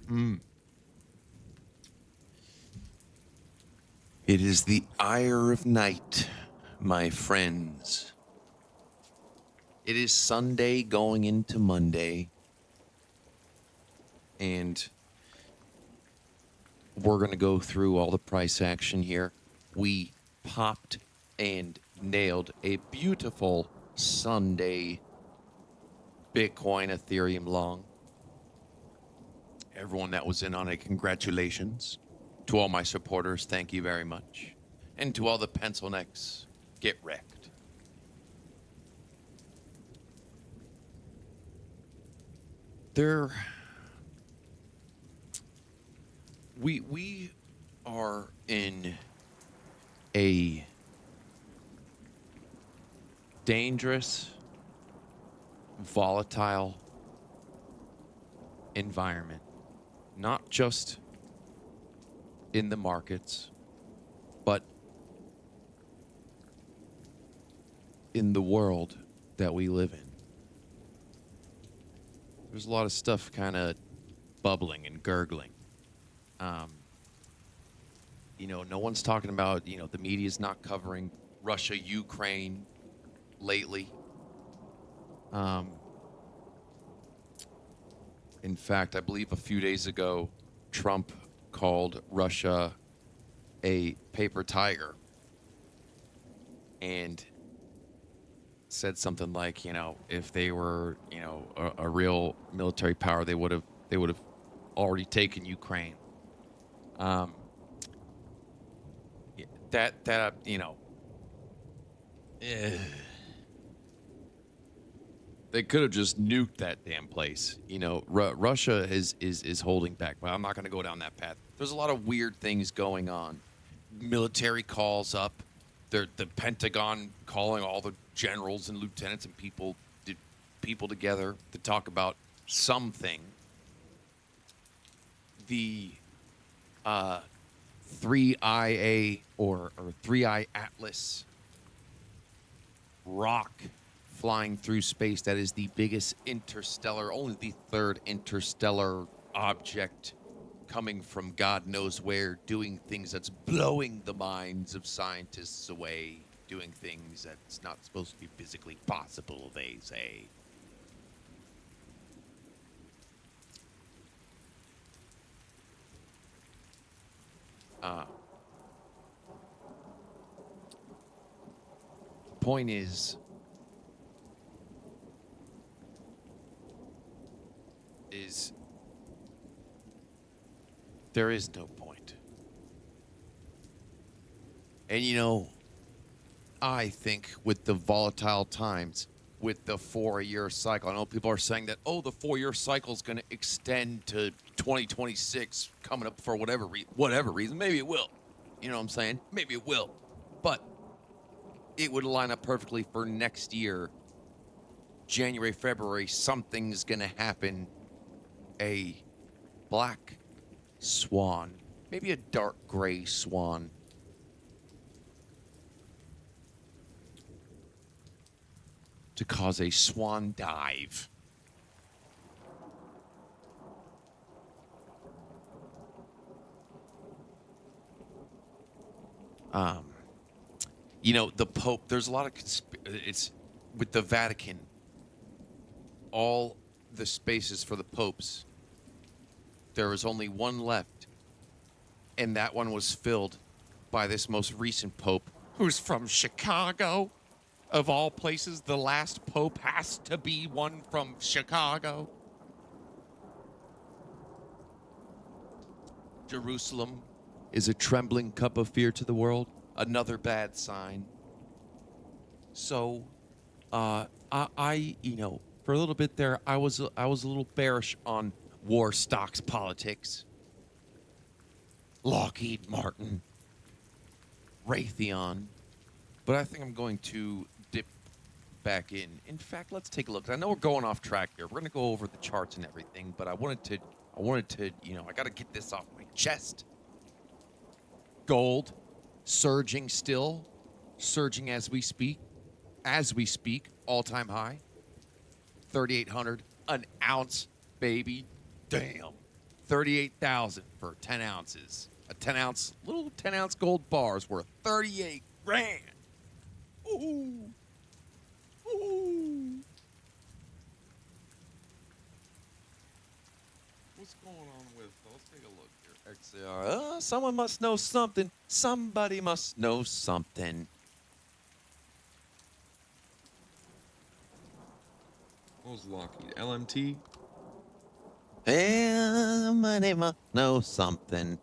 Mm. It is the ire of night, my friends. It is Sunday going into Monday, and we're going to go through all the price action here. We popped and nailed a beautiful Sunday Bitcoin Ethereum long. Everyone that was in on it, congratulations. To all my supporters, thank you very much. And to all the pencil necks, get wrecked. We are in a dangerous, volatile environment, not just in the markets, but in the world that we live in. There's a lot of stuff kind of bubbling and gurgling. No one's talking about, the media's not covering Russia, Ukraine lately. In fact, I believe a few days ago, Trump called Russia a paper tiger and said something like, if they were, a real military power, they would have already taken Ukraine. They could have just nuked that damn place. Russia is holding back, but I'm not going to go down that path. There's a lot of weird things going on. Military calls up. The Pentagon calling all the generals and lieutenants and people together to talk about something. The 3IA or 3I Atlas rock flying through space that is the biggest interstellar, only the third interstellar object coming from God knows where, doing things that's blowing the minds of scientists away, doing things that's not supposed to be physically possible, they say. Point is there is no point. And I think with the volatile times, with the 4-year cycle, I know people are saying that, the 4-year cycle is going to extend to 2026 coming up for whatever reason. Maybe it will. You know what I'm saying? Maybe it will. But it would line up perfectly for next year, January, February. Something's going to happen. A black swan, maybe a dark gray swan, to cause a swan dive. The Pope, there's a lot of it's with the Vatican, all the spaces for the popes, there was only one left, and that one was filled by this most recent pope, who's from Chicago. Of all places, the last pope has to be one from Chicago. Jerusalem is a trembling cup of fear to the world. Another bad sign. So, I for a little bit there, I was a little bearish on war stocks politics. Lockheed Martin, Raytheon, but I think I'm going to dip back in. In fact, let's take a look. I know we're going off track here. We're going to go over the charts and everything, but I wanted to, I got to get this off my chest. Gold, surging still, surging as we speak, all-time high, 3,800 an ounce, baby. Damn, 38,000 for 10 ounces. A 10-ounce, little 10-ounce gold bar is worth 38 grand. Ooh. Ooh. What's going on with, let's take a look here. XAR, someone must know something. Somebody must know something. What was Lockheed? LMT? Somebody must know something.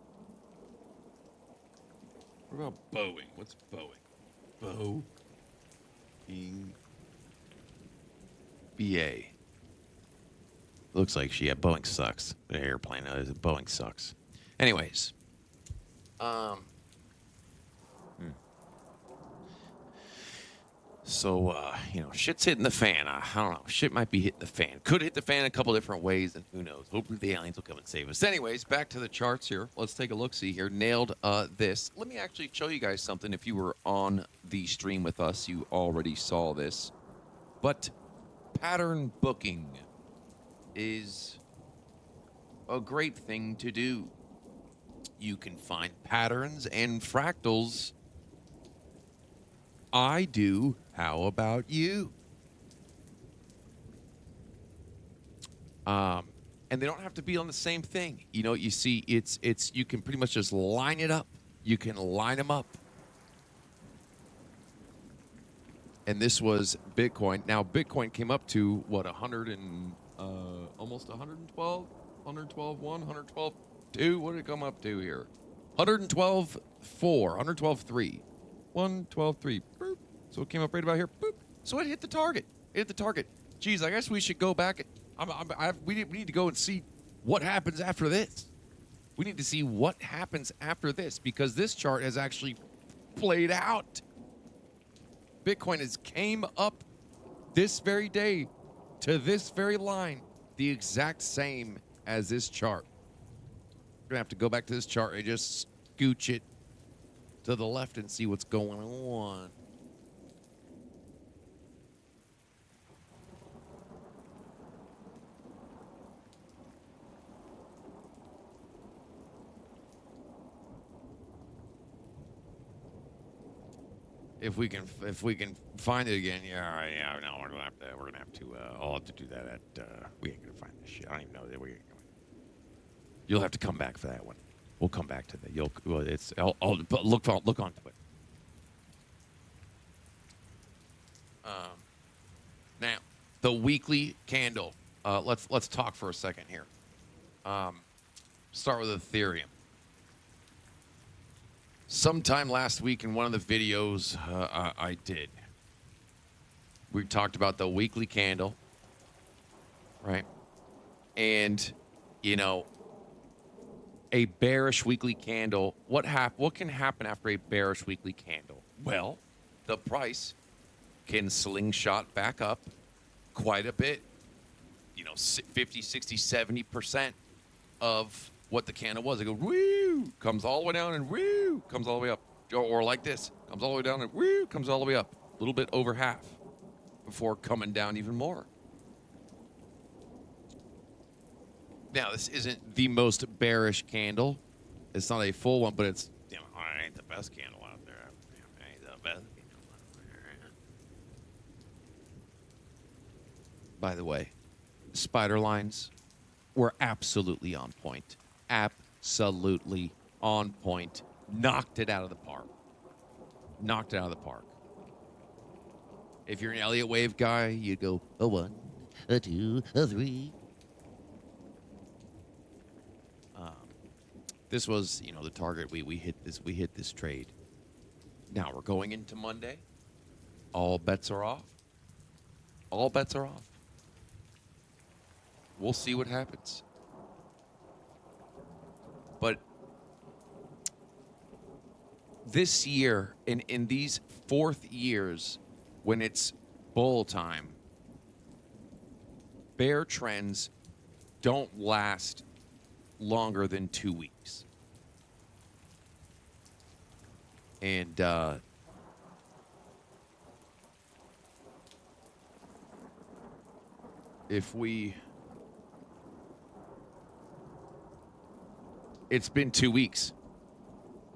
What about Boeing? What's Boeing? Boeing. BA. Looks like Boeing sucks. The airplane, Boeing sucks. Anyways. So, shit's hitting the fan. I don't know. Shit might be hitting the fan. Could hit the fan a couple different ways, and who knows? Hopefully the aliens will come and save us. Anyways, back to the charts here. Let's take a look-see here. Nailed this. Let me actually show you guys something. If you were on the stream with us, you already saw this. But pattern booking is a great thing to do. You can find patterns and fractals. I do. How about you? And they don't have to be on the same thing. You see, you can pretty much just line it up. You can line them up. And this was Bitcoin. Now, Bitcoin came up to, what, 100 and, almost 112? 112.1, 112.2? What did it come up to here? 112.4, 112.3. 112.3. Boop. So it came up right about here. Boop. So it hit the target. It hit the target. Geez, I guess we should go back. We need to go and see what happens after this. We need to see what happens after this, because this chart has actually played out. Bitcoin has came up this very day to this very line, the exact same as this chart. We're going to have to go back to this chart and just scooch it to the left and see what's going on. If we can find it again, no, we're gonna have to. I'll have to do that at. We ain't gonna find this shit. I don't even know that we. You'll have to come back for that one. We'll come back to that. I'll look onto it. Now, the weekly candle. Let's talk for a second here. Start with Ethereum. Sometime last week in one of the videos I did, we talked about the weekly candle, right? And, a bearish weekly candle. What can happen after a bearish weekly candle? Well, the price can slingshot back up quite a bit, 50, 60, 70% of what the candle was. It goes, woo, comes all the way down, and woo, comes all the way up. Or like this, comes all the way down, and woo, comes all the way up. A little bit over half before coming down even more. Now, this isn't the most bearish candle. It's not a full one, but it's, it ain't the best candle out there. It ain't the best candle out there. By the way, spider lines were absolutely on point. Absolutely on point. Knocked it out of the park. Knocked it out of the park. If you're an Elliott wave guy, you go a 1, a 2, a 3. This was, the target. We hit this. We hit this trade. Now we're going into Monday. All bets are off. All bets are off. We'll see what happens. But this year, in these fourth years, when it's bull time, bear trends don't last longer than 2 weeks. And if we It's been 2 weeks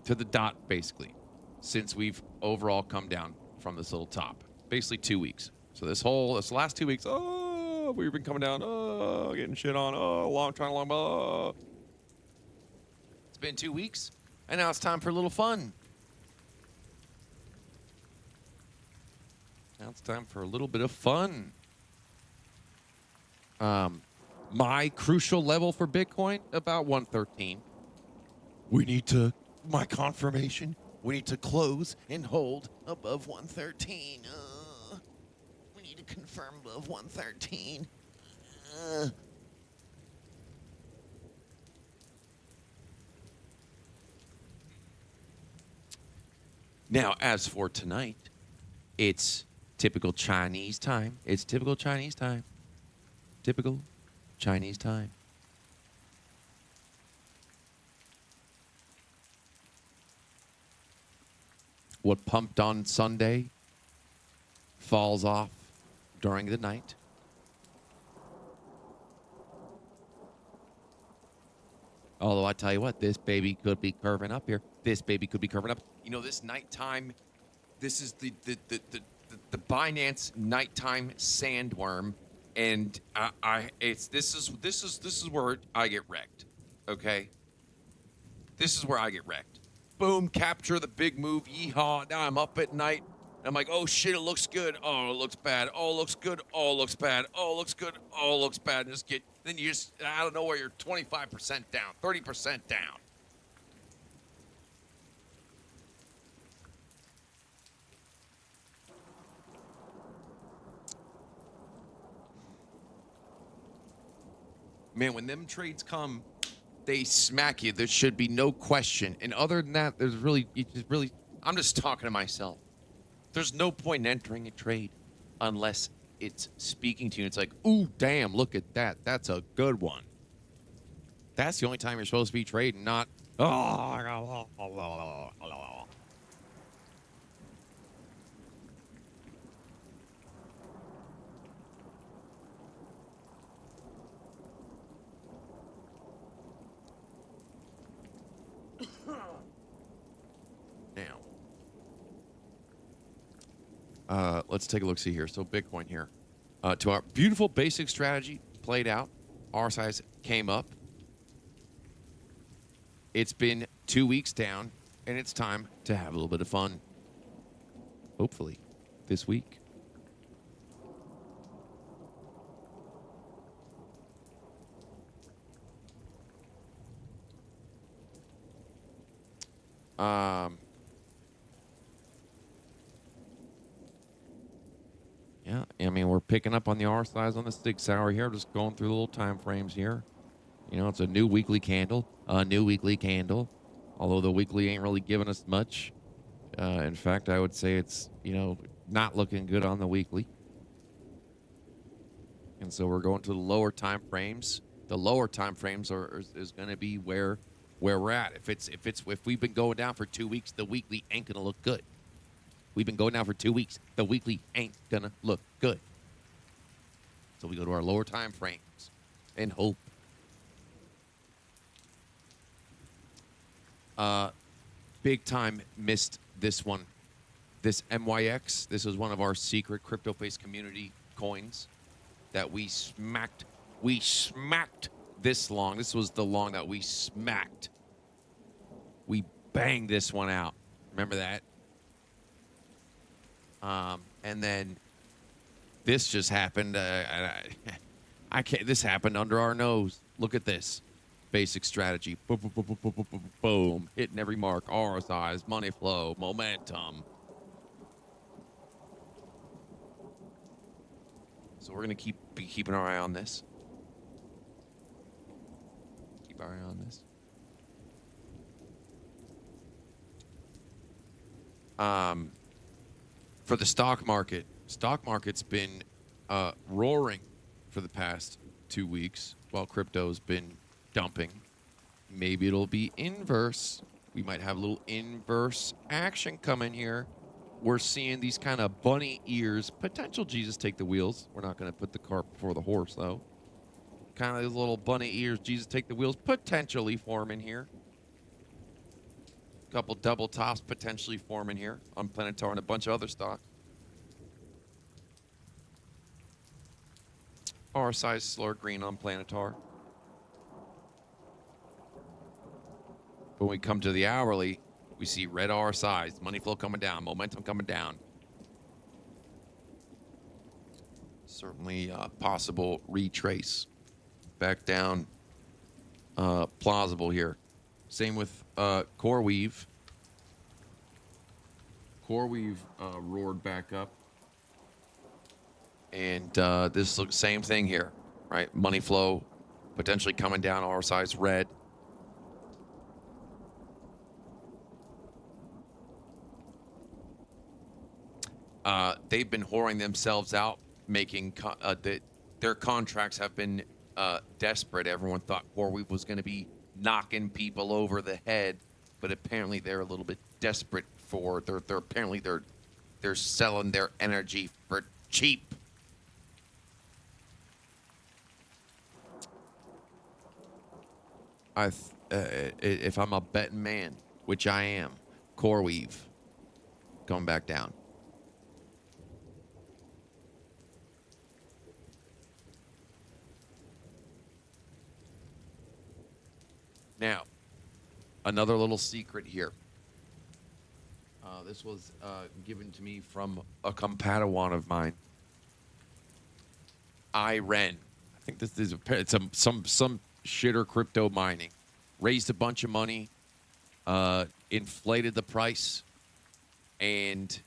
to the dot, basically, since we've overall come down from this little top. Basically 2 weeks. So this last 2 weeks, we've been coming down, getting shit on, trying to long, It's been 2 weeks, and now it's time for a little fun. Now it's time for a little bit of fun. My crucial level for Bitcoin, about 113. My confirmation, we need to close and hold above 113. We need to confirm above 113. Now, as for tonight, it's typical Chinese time. It's typical Chinese time. Typical Chinese time. What pumped on Sunday falls off during the night. Although I tell you what, this baby could be curving up here. This baby could be curving up. You know, this nighttime, this is the Binance nighttime sandworm, and this is where I get wrecked. Okay, this is where I get wrecked. Boom, capture the big move, yeehaw. Now I'm up at night. I'm like, oh shit, it looks good. Oh, it looks bad. Oh, it looks good. Oh, it looks bad. Oh, it looks good. Oh, it looks bad. And then you just, I don't know where you're 25% down, 30% down. Man, when them trades come, they smack you. There should be no question. And other than that, I'm just talking to myself. There's no point in entering a trade unless it's speaking to you. It's like, ooh, damn, look at that. That's a good one. That's the only time you're supposed to be trading, not, oh. Now, let's take a look. See here. So Bitcoin here. To our beautiful basic strategy played out. R size came up. It's been 2 weeks down, and it's time to have a little bit of fun. Hopefully, this week. Yeah, I mean, we're picking up on the R size on the 6 hour here. Just going through the little time frames here. You know, it's a new weekly candle. Although the weekly ain't really giving us much. In fact, I would say it's, not looking good on the weekly. And so we're going to the lower time frames. The lower time frames is going to be where we're at. If we've been going down for 2 weeks, the weekly ain't going to look good. We've been going down for 2 weeks. The weekly ain't going to look good. So we go to our lower time frames and hope. Big time missed this one. This MYX, this was one of our secret CryptoFace community coins that we smacked. We smacked this long. This was the long that we smacked. We banged this one out. Remember that? And then this just happened. I can't. This happened under our nose. Look at this. Basic strategy. Boom, boom, boom, boom, boom, boom, boom, boom. Hitting every mark. RSIs, money flow, momentum. So we're gonna be keeping our eye on this. Keep our eye on this. For the stock market's been roaring for the past 2 weeks while crypto's been dumping. Maybe it'll be inverse. We might have a little inverse action coming here. We're seeing these kind of bunny ears. Potential Jesus take the wheels. We're not going to put the cart before the horse, though. Kind of these little bunny ears. Jesus take the wheels potentially forming here. Couple double tops potentially forming here on Planetar and a bunch of other stock. RSI is slower green on Planetar. But when we come to the hourly, we see red RSIs, money flow coming down, momentum coming down. Certainly possible retrace back down, plausible here. Same with CoreWeave. CoreWeave roared back up. And this looks same thing here, right? Money flow potentially coming down, RSI's red. They've been whoring themselves out, making their contracts have been desperate. Everyone thought CoreWeave was going to be knocking people over the head, but apparently they're a little bit desperate for they're selling their energy for cheap. If I'm a betting man, which I am, CoreWeave going back down. Now, another little secret here. This was given to me from a compadawan of mine. IREN. I think this is some shitter crypto mining. Raised a bunch of money, inflated the price, and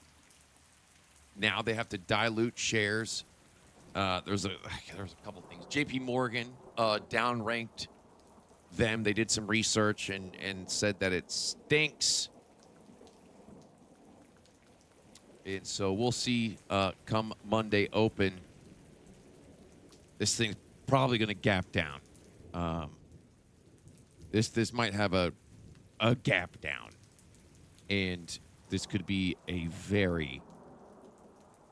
now they have to dilute shares. There's a couple things. JP Morgan downranked them. They did some research and said that it stinks. And so we'll see come Monday open. This thing's probably going to gap down. This might have a gap down. And this could be a very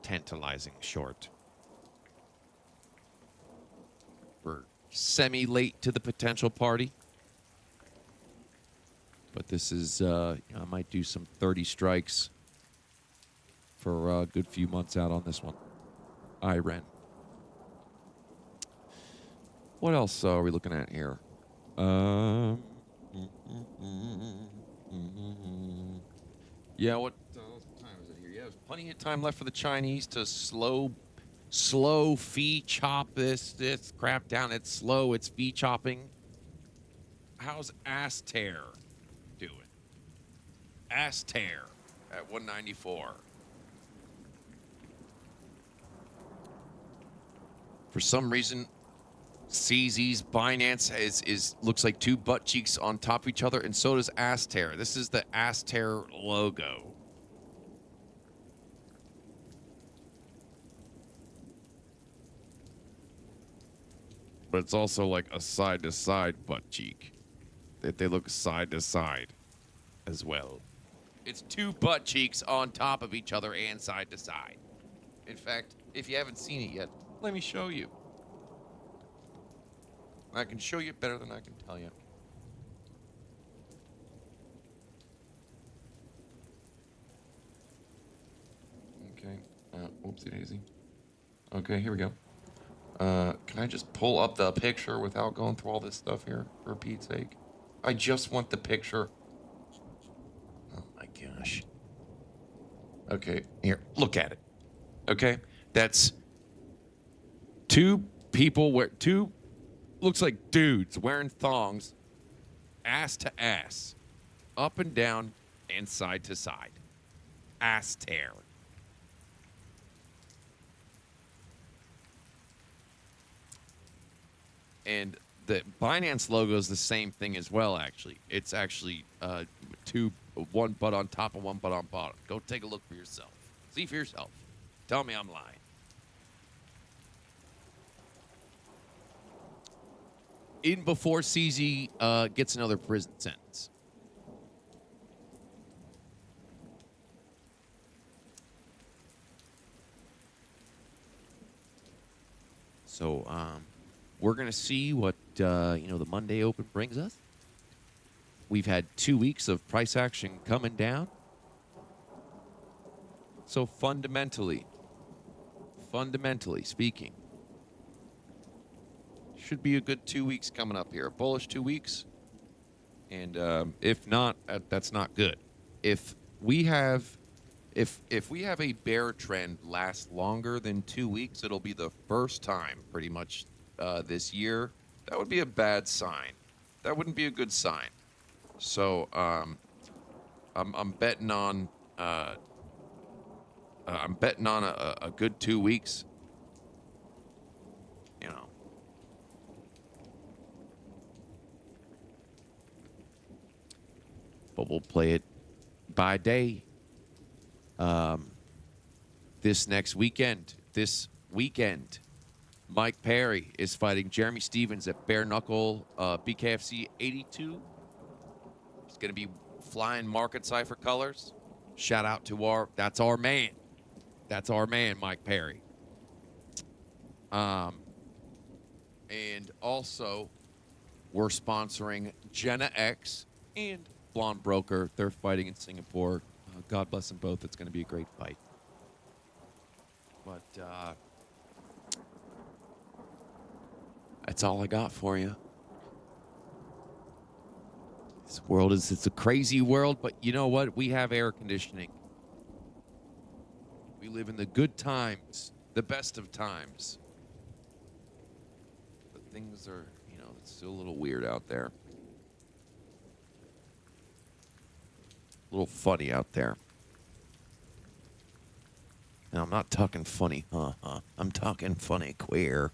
tantalizing short. We're semi-late to the potential party. But this is, I might do some 30 strikes for a good few months out on this one. IREN. What else are we looking at here? Yeah, what time is it here? Yeah, there's plenty of time left for the Chinese to slow fee chop this crap down. It's slow. It's fee chopping. How's Aster doing? Aster at 194. For some reason, CZ's Binance is looks like two butt cheeks on top of each other, and so does Aster. This is the Aster logo. But it's also like a side-to-side butt cheek. They look side-to-side as well. It's two butt cheeks on top of each other and side-to-side. In fact, if you haven't seen it yet, let me show you. I can show you better than I can tell you. Okay. Whoopsie daisy. Okay, here we go. Can I just pull up the picture without going through all this stuff here, for Pete's sake? I just want the picture. Oh my gosh. Okay, here, look at it. Okay, that's two people looks like dudes wearing thongs, ass to ass, up and down and side to side. Ass tear. And the Binance logo is the same thing as well, actually. It's actually one butt on top and one butt on bottom. Go take a look for yourself. See for yourself. Tell me I'm lying. In before CZ gets another prison sentence. So we're gonna see what the Monday Open brings us. We've had 2 weeks of price action coming down. So fundamentally speaking, should be a good 2 weeks coming up here. Bullish 2 weeks. And if not, that's not good. If we have a bear trend last longer than 2 weeks, it'll be the first time pretty much this year. That would be a bad sign. That wouldn't be a good sign. So I'm betting on a good 2 weeks. You know. But we'll play it by day. This weekend, Mike Perry is fighting Jeremy Stevens at Bare Knuckle BKFC 82. He's going to be flying market cipher colors. Shout out to that's our man, Mike Perry. And also, we're sponsoring Jenna X and Blonde Broker. They're fighting in Singapore. God bless them both. It's going to be a great fight. But that's all I got for you. This world it's a crazy world, but you know what? We have air conditioning. We live in the good times, the best of times. But things are, it's still a little weird out there. A little funny out there. Now, I'm not talking funny, I'm talking funny queer.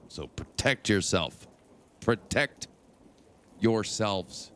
So protect yourself. Protect yourselves.